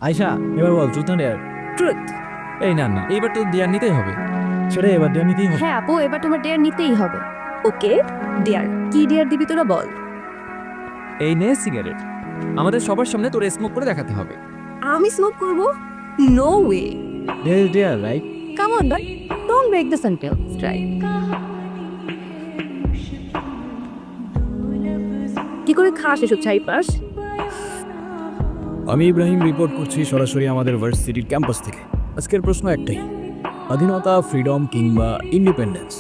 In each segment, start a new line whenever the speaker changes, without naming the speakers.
আয়শা, এবার বল ট্রুথ না dare?
Truth.
এই না এইবার তো ডেয়ার নিতেই হবে। সেটা এবার ডেয়ার নিতেই হবে।
হ্যাঁ আপু, এবার তোমার ডেয়ার নিতেই হবে। ওকে ডিয়ার, কি ডিয়ার দিবি তোরা বল।
এই নে সিগারেট, আমাদের সবার সামনে তোর স্মোক করে দেখাতে হবে।
আমি স্মোক করব? No way.
Dare dare right?
Come on but don't break the sentence, right? কি করে খাস এসব চাইপাস?
আমি ইব্রাহিম রিপোর্ট করছি সরাসরি আমাদের ভার্সিটির ক্যাম্পাস থেকে। আজকের প্রশ্ন একটাই, স্বাধীনতা, ফ্রিডম কিংবা ইন্ডিপেন্ডেন্স,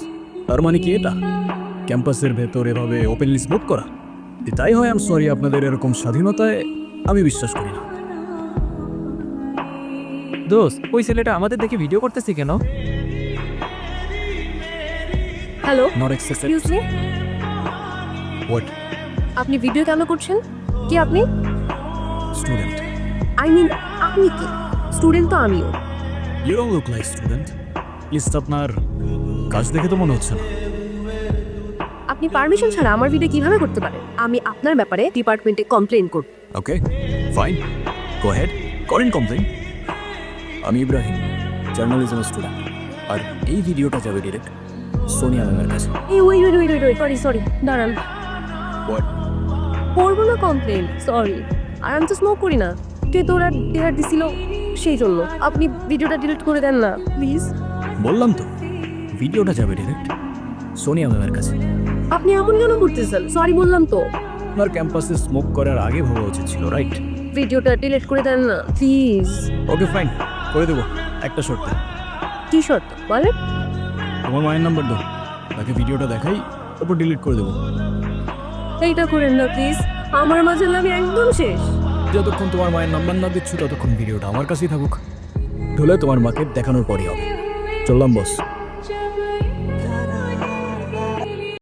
তার মানে কি এটা? ক্যাম্পাসের ভেতর এভাবে ওপেনলি স্মোক করা? তাই হয়, আই এম সরি, আপনাদের এরকম স্বাধীনতায় আমি বিশ্বাস করি না।
দোস্ত, ওই ছেলেটা আমাদের দেখে ভিডিও করতেছে কেন?
Hello,
not accessed.
Excuse me,
what?
আপনি ভিডিও কেন করছেন? কি আপনি?
স্টুডেন্ট।
আই মিন আপনি কি? স্টুডেন্ট তো আমিও।
You don't look like student. Least আপনার কাজ দেখে তো মনে হচ্ছে না।
আপনি পারমিশন ছাড়া আমার ভিডিও কিভাবে করতে পারেন? আমি আপনার ব্যাপারে ডিপার্টমেন্টে কমপ্লেইন করব।
ওকে ফাইন, গো হেড, করেন কমপ্লেইন। আমি ইব্রাহিম, জার্নালিজম স্টুডেন্ট, আর এই ভিডিওটা যাবে ডিরেক্ট সোনিয়া ম্যামের কাছে।
এই ওয়েট, সরি দাঁড়ান।
হোয়াট?
করবো না কমপ্লেইন, সরি। আর আমি তো স্মোক করি না, তুই তোরা ডেয়ার দিছিল সেই জন্য। আপনি ভিডিওটা ডিলিট করে দেন না প্লিজ।
বললাম তো, ভিডিওটা যাবে ডিরেক্ট সোনিয়া ম্যামের কাছে।
আপনি এমন কেন করতেছেন? সরি বললাম তো।
আপনার ক্যাম্পাসে স্মোক করার আগে ভাবা উচিত ছিল, রাইট?
ভিডিওটা ডিলিট করে দেন না প্লিজ।
ওকে ফাইন, করে দেবো, একটা শর্তে।
কি শর্ত বলেন?
তোমার মায়ের নাম্বার দাও, তাকে ভিডিওটা দেখাই, তারপর ডিলিট করে দেবো।
এইটা করেন না প্লিজ, আমার মাঝে আমি একদম শেষ।
যতক্ষণ তোমার মায়ের নাম্বার না দিচ্ছ ততক্ষণ ভিডিওটা আমার কাছেই থাকুক। ঢুলে তোমার মাকে দেখানোর পরই হবে। চললাম বস।